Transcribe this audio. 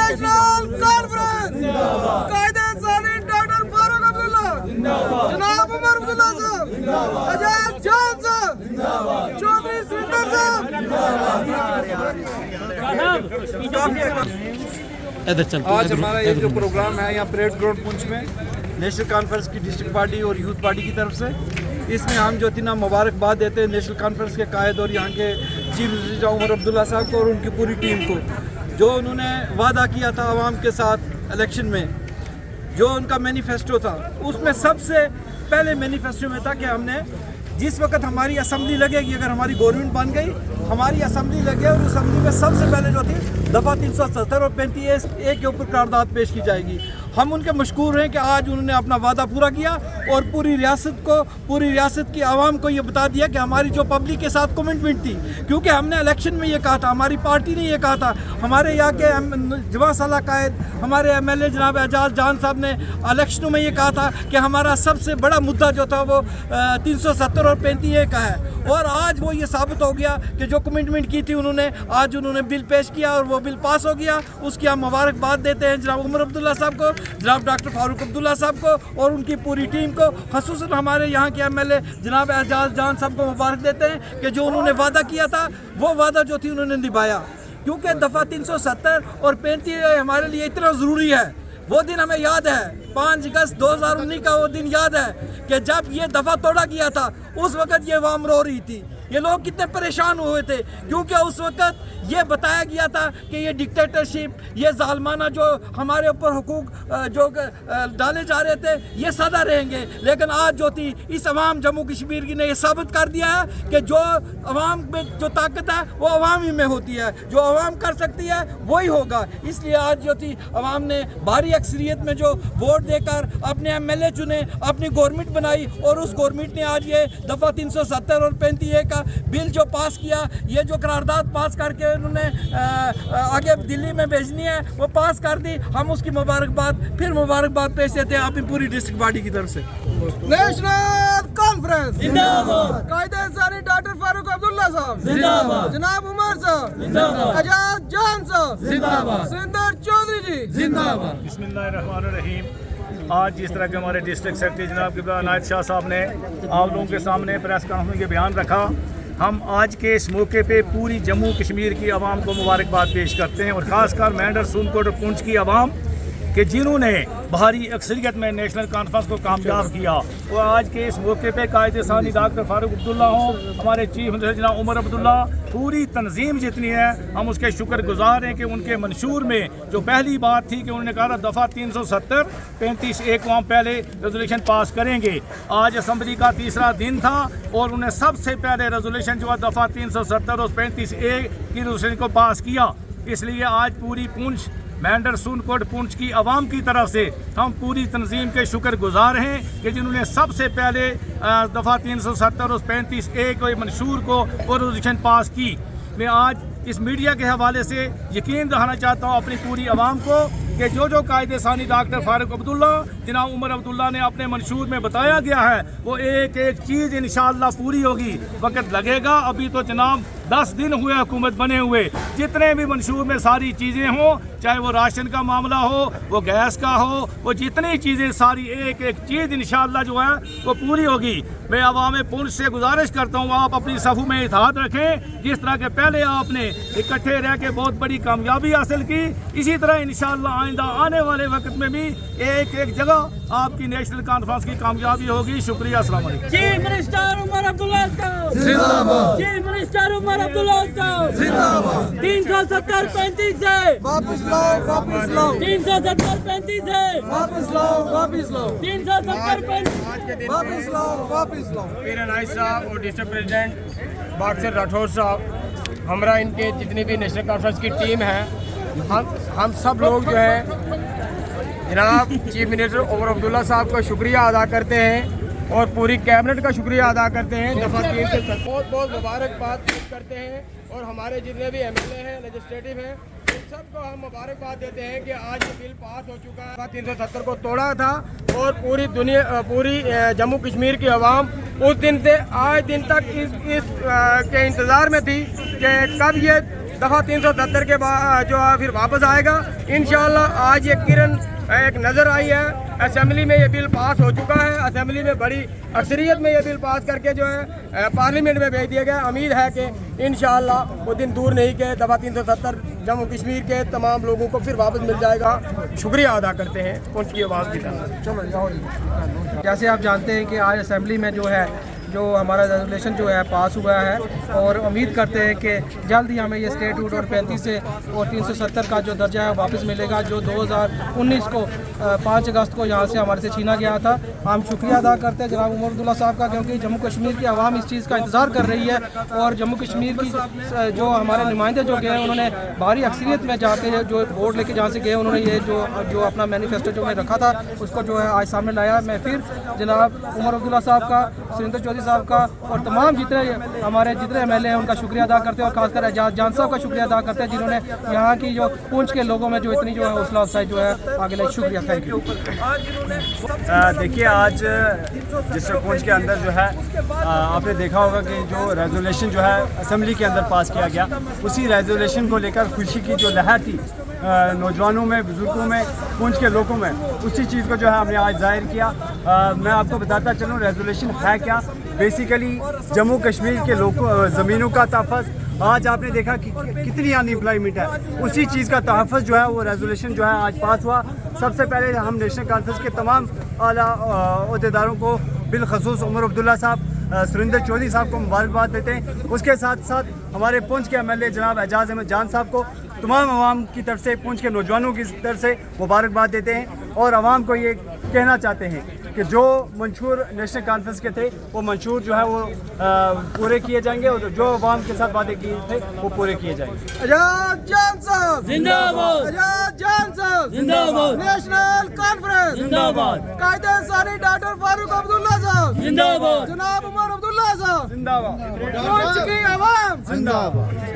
National conference कायदे सानी doctor Farooq Abdullah जनाब उमर अब्दुल्ला साहब अजय जान साहब चौधरी सुंदर साहब आज हमारा ये जो प्रोग्राम है यहाँ परेड ग्राउंड पुंछ में नेशनल कॉन्फ्रेंस की डिस्ट्रिक्ट पार्टी और यूथ पार्टी की तरफ से, इसमें हम जो थी ना मुबारकबाद देते हैं नेशनल कॉन्फ्रेंस के कायद और यहाँ के चीफ मिनिस्टर उमर अब्दुल्ला साहब को और उनकी पूरी टीम को, जो उन्होंने वादा किया था आवाम के साथ इलेक्शन में, जो उनका मैनिफेस्टो था, उसमें सबसे पहले मैनिफेस्टो में था कि हमने जिस वक्त हमारी असम्बली लगेगी, अगर हमारी गवर्नमेंट बन गई, हमारी असम्बली लगे और उस असम्बली में सबसे पहले जो थी दफ़ा 370 और 35A के ऊपर करारदाद पेश की जाएगी। हम उनके मशकूर हैं कि आज उन्होंने अपना वादा पूरा किया और पूरी रियासत की आवाम को ये बता दिया कि हमारी जो पब्लिक के साथ कमिटमेंट थी, क्योंकि हमने इलेक्शन में ये कहा था, हमारी पार्टी ने ये कहा था, हमारे यहाँ के जवां साला कायद हमारे MLA जनाब एजाज जान साहब ने इलेक्शनों में ये कहा था कि हमारा सबसे बड़ा मुद्दा जो था वो 370 और 35A का है। और आज वो ये साबित हो गया कि जो कमिटमेंट की थी उन्होंने, आज उन्होंने बिल पेश किया और वो बिल पास हो गया। उसकी हम मुबारकबाद देते हैं जनाब उमर अब्दुल्ला साहब को, जनाब डॉक्टर फारूक अब्दुल्ला साहब को और उनकी पूरी टीम को, ख़ुसूसन हमारे यहाँ के MLA जनाब एजाज जान साहब को मुबारक देते हैं कि जो उन्होंने वादा किया था वो वादा जो थी उन्होंने निभाया। क्योंकि दफ़ा 370 और 35 हमारे लिए इतना ज़रूरी है। वो दिन हमें याद है, 5 अगस्त 2019 का वो दिन याद है कि जब ये दफ़ा तोड़ा गया था, उस वक़्त ये अवाम रो रही थी, ये लोग कितने परेशान हुए थे, क्योंकि उस वक़्त ये बताया गया था कि ये डिक्टेटरशिप, ये जालमाना जो हमारे ऊपर हुकूक जो डाले जा रहे थे, ये सदा रहेंगे। लेकिन आज जो थी इस अवाम जम्मू कश्मीर की ने ये साबित कर दिया है कि जो अवाम में जो ताकत है वो अवाम ही में होती है, जो अवाम कर सकती है वही होगा। इसलिए आज जो थी अवाम ने भारी अक्सरियत में जो वोट देकर अपने MLA चुने, अपनी गवर्नमेंट बनाई और उस गवर्नमेंट ने आज ये दफ़ा 370 और 35A का बिल जो पास किया, ये जो करारदाद पास करके उन्होंने आगे दिल्ली में भेजनी है वो पास कर दी। हम उसकी मुबारकबाद पेश देते हैं अपनी पूरी डिस्ट्रिक्ट पार्टी की तरफ से। नेशनल कॉन्फ्रेंस जिंदाबाद, कायदे सानी डॉक्टर फारूक अब्दुल्ला साहब जिंदाबाद, जनाब उमर साहब जिंदाबाद, आजाद जान साहब जिंदाबाद, सुंदर चौधरी जी जिंदाबाद। बिस्मिल्लाहिर्रहमानिर्रहीम। आज जिस तरह के हमारे डिस्ट्रिक्ट सेक्रेटरी जनाब इनायत शाह साहब ने आप लोगों के सामने प्रेस कॉन्फ्रेंस के बयान रखा, हम आज के इस मौके पे पूरी जम्मू कश्मीर की आवाम को मुबारकबाद पेश करते हैं और ख़ासकर मेंढर सूनकोट और पुंछ की आवाम कि जिन्होंने भारी अक्सरियत में नेशनल कॉन्फ्रेंस को कामयाब किया। और आज के इस मौके पे कायदे सानी डॉक्टर फारूक अब्दुल्ला हों, हमारे चीफ मिनिस्टर जनाब उमर अब्दुल्ला, पूरी तंजीम जितनी है हम उसके शुक्रगुजार हैं कि उनके मंशूर में जो पहली बात थी कि उन्होंने कहा था दफ़ा 370 35A को हम पहले रेजोल्यूशन पास करेंगे। आज असम्बली का तीसरा दिन था और उन्हें सबसे पहले रेजोल्यूशन जो है दफ़ा 370 और 35A की रेजोल्यूशन को पास किया। इसलिए आज पूरी पुंछ मेंढर सूनकोट पुंछ की आवाम की तरफ से हम पूरी तंजीम के शुक्रगुजार हैं कि जिन्होंने सबसे पहले दफ़ा 370 और 35A को मंशूर को और रेजोल्यूशन पास की। मैं आज इस मीडिया के हवाले से यकीन दिलाना चाहता हूँ अपनी पूरी आवाम को कि जो कायदे सानी डॉक्टर फारूक अब्दुल्ला जनाब उमर अब्दुल्ला ने अपने मंशूर में बताया गया है वो एक एक चीज़ इंशाअल्लाह पूरी होगी। वक्त लगेगा, अभी तो जनाब 10 दिन हुए हुकूमत बने हुए, जितने भी मंशूर में सारी चीज़ें हों, चाहे वो राशन का मामला हो, वो गैस का हो, वो जितनी चीज़ें सारी एक एक चीज़ इंशाअल्लाह जो है वो पूरी होगी। मैं अवाम पुंछ से गुजारिश करता हूँ आप अपनी सफ़ू में इत्तेहाद रखें, जिस तरह के पहले आपने इकट्ठे रह के बहुत बड़ी कामयाबी हासिल की, इसी तरह इंशाअल्लाह आइंदा आने वाले वक्त में भी एक एक जगह आपकी नेशनल कॉन्फ्रेंस की कामयाबी होगी। शुक्रिया। अस्सलाम वालेकुम। चीफ मिनिस्टर उमर अब्दुल्ला साहब जिंदाबाद, चीफ मिनिस्टर उमर अब्दुल्ला साहब जिंदाबाद। 370 35 से वापस लाओ, वापस लाओ, 370 35 से वापस लाओ, वापस लाओ, 370 35 वापस लाओ, वापस लाओ। पीर अनायत साहब और डिस्ट्रिक्ट प्रेसिडेंट बाक्सर राठौर साहब, हमरा इनके जितनी भी नेशनल कॉन्फ्रेंस की टीम है, हम सब लोग जो है जनाब चीफ मिनिस्टर उमर अब्दुल्ला साहब का शुक्रिया अदा करते हैं और पूरी कैबिनेट का शुक्रिया अदा करते हैं। दफ़ा 3 से बहुत बहुत मुबारकबाद पेश करते हैं और हमारे जितने भी MLA हैं, लेजिस्लेटिव हैं, उन सबको हम मुबारकबाद देते हैं कि आज ये बिल पास हो चुका है। 370 को तोड़ा था और पूरी जम्मू कश्मीर की आवाम उस दिन से आज दिन तक इस के इंतज़ार में थी कि कब ये दफ़ा 370 के बाद जो है फिर वापस आएगा इंशाअल्लाह। आज ये किरण एक नज़र आई है, असेंबली में ये बिल पास हो चुका है, असेंबली में बड़ी अक्सरियत में ये बिल पास करके जो है पार्लियामेंट में भेज दिया गया। उम्मीद है कि इंशाअल्लाह वो दिन दूर नहीं कि दफ़ा 370 जम्मू कश्मीर के तमाम लोगों को फिर वापस मिल जाएगा। शुक्रिया अदा करते हैं पुंछ की आवाज़ की तरफ। जैसे आप जानते हैं कि आज असेंबली में जो है जो हमारा रेजोल्यूशन जो है पास हुआ है और उम्मीद करते हैं कि जल्द ही हमें ये स्टेटहुड और 35 से और 370 का जो दर्जा है वापस मिलेगा, जो 2019 को 5 अगस्त को यहाँ से हमारे से छीना गया था। हम शुक्रिया अदा करते हैं जनाब उमर अब्दुल्ला साहब का, क्योंकि जम्मू कश्मीर की आवाम इस चीज़ का इंतज़ार कर रही है और जम्मू कश्मीर की जो हमारे नुमाइंदे जो गए उन्होंने भारी अक्सरियत में जाके जो वोट लेके जहाँ से गए उन्होंने ये जो अपना मैनिफेस्टो जो मैं रखा था उसको जो है आज सामने लाया। मैं फिर जनाब उमर अब्दुल्ला साहब का, सुरेंद्र चौधरी साहब का और तमाम जितने MLA हैं उनका शुक्रिया अदा करते हैं और खासकर एजाज जान साहब का शुक्रिया अदा करते हैं जिन्होंने यहाँ की जो पुंछ के लोगों में जो इतनी जो है हौसला अफजाई जो है आगे लाई। शुक्रिया, थैंक यू। देखिए आज डिस्ट्रिक्ट पुंछ के अंदर जो है आपने देखा होगा कि जो रेजोल्यूशन जो है असेंबली के अंदर पास किया गया, उसी रेजोल्यूशन को लेकर खुशी की जो लहर थी नौजवानों में, बुजुर्गों में, पुंछ के लोगों में, उसी चीज़ को जो है हमने आज जाहिर किया। मैं आपको बताता चलूँ रेजोल्यूशन है क्या। बेसिकली जम्मू कश्मीर के लोगों ज़मीनों का तहफ़्फ़ुज़, आज आपने देखा कि कितनी अनएम्प्लॉयमेंट है, उसी चीज़ का तहफ़्फ़ुज़ जो है वो रेजोल्यूशन जो है आज पास हुआ। सबसे पहले हम नेशनल कॉन्फ्रेंस के तमाम आला अहदेदारों को बिलखसूस उमर अब्दुल्ला साहब, सुरेंद्र चौधरी साहब को मुबारकबाद देते हैं। उसके साथ साथ हमारे पुंछ के MLA जनाब एजाज अहमद जान साहब को तमाम आवाम की तरफ से, पुंछ के नौजवानों की तरफ से मुबारकबाद देते हैं और आवाम को ये कहना चाहते हैं कि जो मंशूर नेशनल कॉन्फ्रेंस के थे वो मंशूर जो है वो पूरे किए जाएंगे और जो आवाम के साथ वादे किए थे वो पूरे किए जाएंगे। एजाज जान साहब जिंदाबाद, एजाज जान साहब जिंदाबाद, नेशनल कॉन्फ्रेंस जिंदाबाद, कायदे सानी डॉक्टर फारूक अब्दुल्ला साहब जिंदाबाद, जनाब उमर अब्दुल्ला साहब जिंदाबाद, पुंछ की आवाम जिंदाबाद।